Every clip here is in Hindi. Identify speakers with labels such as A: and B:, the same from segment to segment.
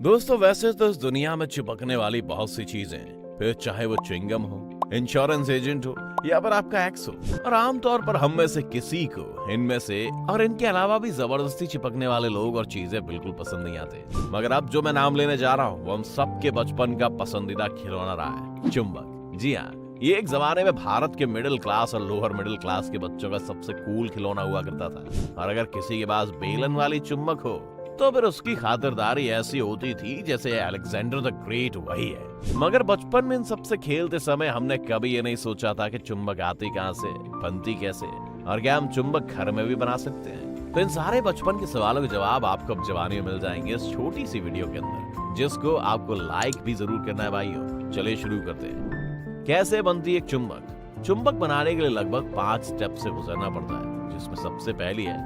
A: दोस्तों वैसे तो इस दुनिया में चिपकने वाली बहुत सी चीजें हैं, फिर चाहे वो च्युइंगम हो, इंश्योरेंस एजेंट हो या फिर आपका एक्स हो। और आमतौर पर हम में से किसी को इनमें से और इनके अलावा भी जबरदस्ती चिपकने वाले लोग और चीजें बिल्कुल पसंद नहीं आते। मगर अब जो मैं नाम लेने जा रहा हूँ वो हम सबके बचपन का पसंदीदा खिलौना रहा है, चुंबक। जी हाँ, ये एक जमाने में भारत के मिडिल क्लास और लोअर मिडिल क्लास के बच्चों का सबसे कूल खिलौना हुआ करता था। और अगर किसी के पास बेलन वाली चुंबक हो तो फिर उसकी खातिरदारी ऐसी होती थी जैसे अलेक्जेंडर द ग्रेट वही है। मगर बचपन में इन सबसे खेलते समय हमने कभी ये नहीं सोचा था कि चुंबक आती कहां से, बनती कैसे, और क्या हम चुंबक घर में भी बना सकते हैं। तो इन सारे बचपन के सवालों के जवाब आपको अब जवानी में मिल जाएंगे इस छोटी सी वीडियो के अंदर, जिसको आपको लाइक भी जरूर करना है भाइयों। चलिए शुरू करते हैं। कैसे बनती एक चुंबक? चुंबक बनाने के लिए लगभग 5 स्टेप से गुजरना पड़ता है, जिसमें सबसे पहली है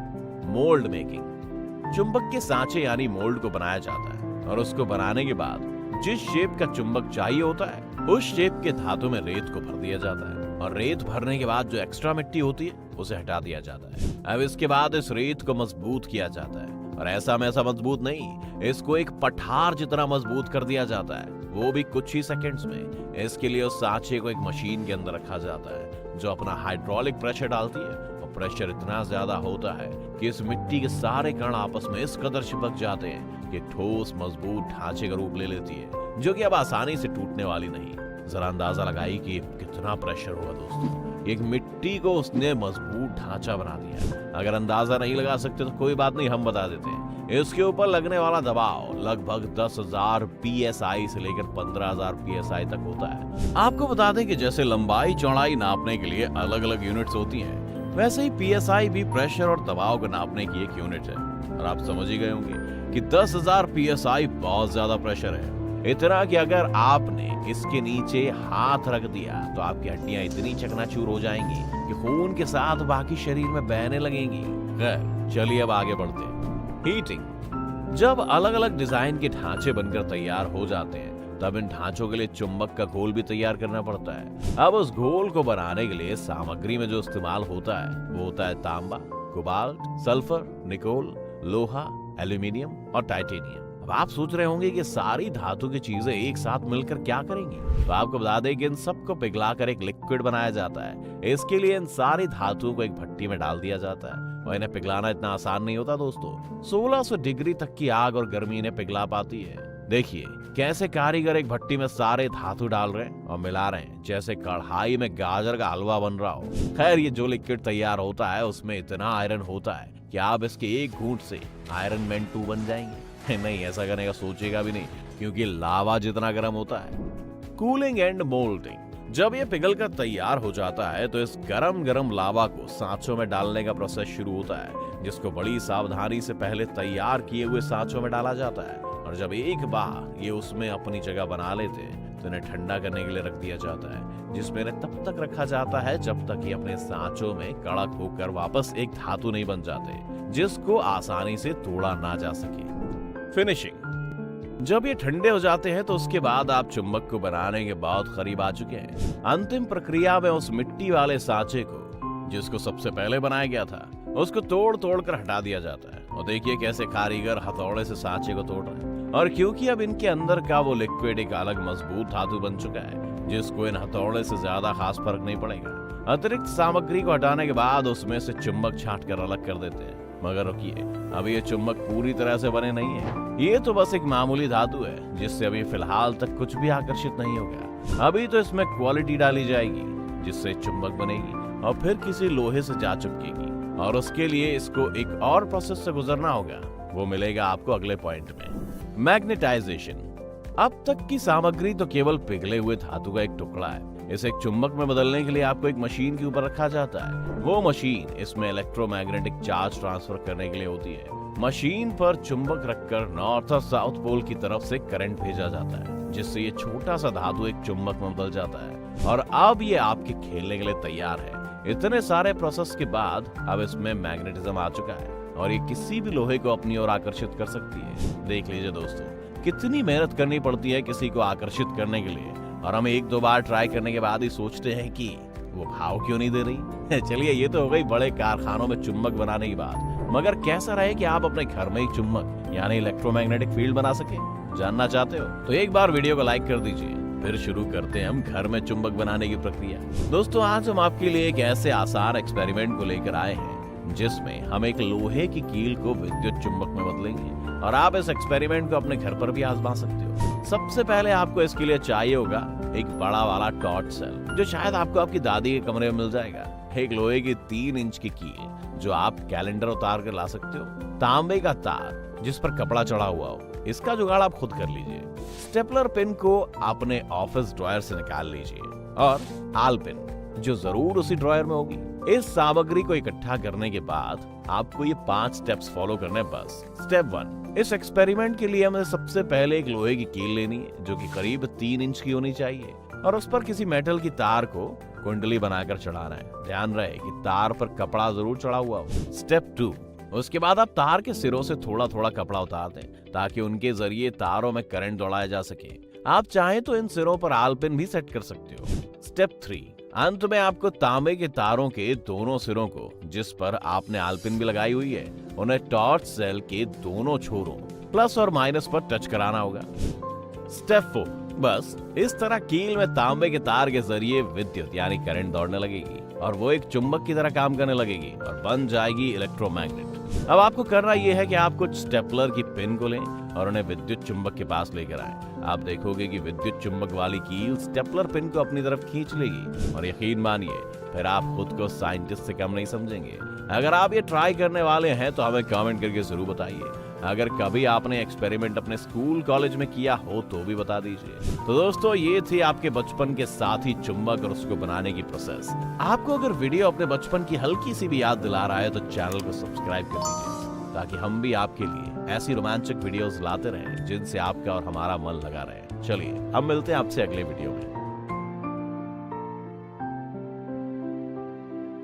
A: मोल्ड मेकिंग। चुंबक के सांचे यानी मोल्ड को बनाया जाता है और उसको बनाने के बाद जिस शेप का चुंबक चाहिए होता है उस शेप के धातु में रेत को भर दिया जाता है। और रेत भरने के बाद जो एक्स्ट्रा मिट्टी होती है उसे हटा दिया जाता है। अब इसके बाद इस रेत को मजबूत किया जाता है, और ऐसा में ऐसा मजबूत नहीं, इसको एक पठार जितना मजबूत कर दिया जाता है, वो भी कुछ ही सेकंड्स में। इसके लिए उस सांचे को एक मशीन के अंदर रखा जाता है जो अपना हाइड्रोलिक प्रेशर डालती है। प्रेशर इतना ज्यादा होता है कि इस मिट्टी के सारे कण आपस में इस कदर चिपक जाते हैं कि ठोस मजबूत ढांचे का रूप ले लेती है, जो कि अब आसानी से टूटने वाली नहीं। जरा अंदाजा लगाइए कि कितना प्रेशर होगा दोस्तों। एक मिट्टी को उसने मजबूत ढांचा बना दिया। अगर अंदाजा नहीं लगा सकते तो कोई बात नहीं, हम बता देते हैं। इसके ऊपर लगने वाला दबाव लगभग 10,000 PSI से लेकर 15,000 PSI तक होता है। आपको बता दें कि जैसे लंबाई चौड़ाई नापने के लिए अलग अलग यूनिट्स होती हैं, वैसे ही PSI भी प्रेशर और दबाव को नापने की एक यूनिट है। और आप समझ ही गए होंगे कि 10,000 PSI बहुत ज्यादा प्रेशर है। इतना कि अगर आपने इसके नीचे हाथ रख दिया तो आपकी हड्डियां इतनी चकनाचूर हो जाएंगी कि खून के साथ बाकी शरीर में बहने लगेंगी। खैर चलिए अब आगे बढ़ते हैं। हीटिंग। जब अलग अलग डिजाइन के ढांचे बनकर तैयार हो जाते हैं तब इन ढांचों के लिए चुंबक का घोल भी तैयार करना पड़ता है। अब उस घोल को बनाने के लिए सामग्री में जो इस्तेमाल होता है वो होता है तांबा, कोबाल्ट, सल्फर, निकोल, लोहा, एल्यूमिनियम और टाइटेनियम। अब आप सोच रहे होंगे कि सारी धातु की चीजें एक साथ मिलकर क्या करेंगी। तो आपको बता दें कि इन सबको पिघलाकर एक लिक्विड बनाया जाता है। इसके लिए इन सारी धातुओं को एक भट्टी में डाल दिया जाता है, और इन्हें पिघलाना इतना आसान नहीं होता दोस्तों। 1600 डिग्री तक की आग और गर्मी इन्हें पिघला पाती है। देखिए कैसे कारीगर एक भट्टी में सारे धातु डाल रहे हैं और मिला रहे हैं जैसे कढ़ाई में गाजर का हलवा बन रहा हो। खैर ये जो लिक्विड तैयार होता है उसमें इतना आयरन होता है कि आप इसके एक घूंट से आयरन मैन 2 बन जाएंगे। नहीं, ऐसा करने का सोचेगा भी नहीं, क्योंकि लावा जितना गर्म होता है। Cooling and moulding. जब ये पिघल कर तैयार हो जाता है तो इस गरम गरम लावा को सांचों में डालने का प्रोसेस शुरू होता है, जिसको बड़ी सावधानी से पहले तैयार किए हुए सांचों में डाला जाता है। और जब एक बार ये उसमें अपनी जगह बना लेते हैं तो इन्हें ठंडा करने के लिए रख दिया जाता है, जिसमें इन्हें तब तक रखा जाता है जब तक ये अपने सांचों में कड़क होकर वापस एक धातु नहीं बन जाते, जिसको आसानी से तोड़ा ना जा सके। फिनिशिंग। जब ये ठंडे हो जाते हैं तो उसके बाद आप चुंबक को बनाने के बहुत करीब आ चुके हैं। अंतिम प्रक्रिया में उस मिट्टी वाले सांचे को, जिसको सबसे पहले बनाया गया था, उसको तोड़ तोड़ कर हटा दिया जाता है। और देखिए कैसे कारीगर हथौड़े से सांचे को तोड़ रहे हैं। और क्योंकि अब इनके अंदर का वो लिक्विड एक अलग मजबूत धातु बन चुका है, जिसको इन हथौड़े से ज्यादा खास फर्क नहीं पड़ेगा। अतिरिक्त सामग्री को हटाने के बाद उसमें से चुंबक छांट कर अलग कर देते हैं। मगर रुकिए, अभी ये चुंबक पूरी तरह से बने नहीं है। ये तो बस एक मामूली धातु है जिससे अभी फिलहाल तक कुछ भी आकर्षित नहीं होगा। अभी तो इसमें क्वालिटी डाली जाएगी जिससे चुंबक बनेगी और फिर किसी लोहे से जा चिपकेगी, और उसके लिए इसको एक और प्रोसेस से गुजरना होगा। वो मिलेगा आपको अगले पॉइंट में। मैग्नेटाइजेशन। अब तक की सामग्री तो केवल पिघले हुए धातु का एक टुकड़ा है। इसे एक चुंबक में बदलने के लिए आपको एक मशीन के ऊपर रखा जाता है। वो मशीन इसमें इलेक्ट्रोमैग्नेटिक चार्ज ट्रांसफर करने के लिए होती है। मशीन पर चुंबक रखकर नॉर्थ और साउथ पोल की तरफ से करंट भेजा जाता है, जिससे ये छोटा सा धातु एक चुंबक में बदल जाता है, और अब ये आपके खेलने के लिए तैयार है। इतने सारे प्रोसेस के बाद अब इसमें मैग्नेटिज्म आ चुका है और ये किसी भी लोहे को अपनी ओर आकर्षित कर सकती है। देख लीजिए दोस्तों, कितनी मेहनत करनी पड़ती है किसी को आकर्षित करने के लिए, और हम 1-2 बार ट्राई करने के बाद ही सोचते हैं कि वो भाव क्यों नहीं दे रही। चलिए ये तो हो गई बड़े कारखानों में चुंबक बनाने की बात, मगर कैसा रहे कि आप अपने घर में ही चुंबक यानी इलेक्ट्रोमैग्नेटिक फील्ड बना सके। जानना चाहते हो तो एक बार वीडियो को लाइक कर दीजिए। फिर शुरू करते हैं हम घर में चुंबक बनाने की प्रक्रिया। दोस्तों, आज हम आपके लिए एक ऐसे आसान एक्सपेरिमेंट को लेकर आए हैं जिसमें हम एक लोहे की कील को विद्युत चुंबक में बदलेंगे और आप इस एक्सपेरिमेंट को अपने घर पर भी आजमा सकते हो। सबसे पहले आपको इसके लिए चाहिए होगा एक बड़ा वाला टॉर्च सेल, जो शायद आपको आपकी दादी के कमरे में मिल जाएगा। एक लोहे की 3 इंच की कील जो आप कैलेंडर उतार कर ला सकते हो। तांबे का तार जिस पर कपड़ा चढ़ा हुआ हो, इसका जुगाड़ आप खुद कर लीजिए। स्टेपलर पिन को अपने ऑफिस ड्रॉयर से निकाल लीजिए और आल पिन जो जरूर उसी ड्रॉयर में होगी। इस सामग्री को इकट्ठा करने के बाद आपको ये 5 स्टेप्स फॉलो करने हैं बस। स्टेप 1, इस एक्सपेरिमेंट के लिए हमें सबसे पहले एक लोहे की कील लेनी है जो कि करीब 3 इंच की होनी चाहिए और उस पर किसी मेटल की तार को कुंडली बनाकर चढ़ाना है। ध्यान रहे कि तार पर कपड़ा जरूर चढ़ा हुआ हो। स्टेप 2, उसके बाद आप तार के सिरों से थोड़ा थोड़ा कपड़ा उतार दें ताकि उनके जरिए तारों में करंट दौड़ाया जा सके। आप चाहें तो इन सिरों पर आल पिन भी सेट कर सकते हो। स्टेप 3, अंत में आपको तांबे के तारों के दोनों सिरों को, जिस पर आपने आल पिन भी लगाई हुई है, उन्हें टॉर्च सेल के दोनों छोरों प्लस और माइनस पर टच कराना होगा। स्टेप 4, बस इस तरह कील में तांबे के तार के जरिए विद्युत यानी करंट दौड़ने लगेगी और वो एक चुंबक की तरह काम करने लगेगी और बन जाएगी इलेक्ट्रोमैग्नेट। अब आपको करना यह है कि आप कुछ स्टेपलर की पिन को लें और उन्हें विद्युत चुंबक के पास लेकर आएं। आप देखोगे कि विद्युत चुंबक वाली कील स्टेपलर पिन को अपनी तरफ खींच लेगी और यकीन मानिए फिर आप खुद को साइंटिस्ट से कम नहीं समझेंगे। अगर आप ये ट्राई करने वाले हैं तो हमें कमेंट करके जरूर बताइए। अगर कभी आपने एक्सपेरिमेंट अपने स्कूल कॉलेज में किया हो तो भी बता दीजिए। तो दोस्तों, ये थी आपके बचपन के साथ ही चुंबक और उसको बनाने की प्रोसेस। आपको अगर वीडियो अपने बचपन की हल्की सी भी याद दिला रहा है तो चैनल को सब्सक्राइब कर दीजिए ताकि हम भी आपके लिए ऐसी रोमांचक वीडियोस लाते रहें जिनसे आपका और हमारा मन लगा रहे। चलिए, हम मिलते हैं आपसे अगले वीडियो में।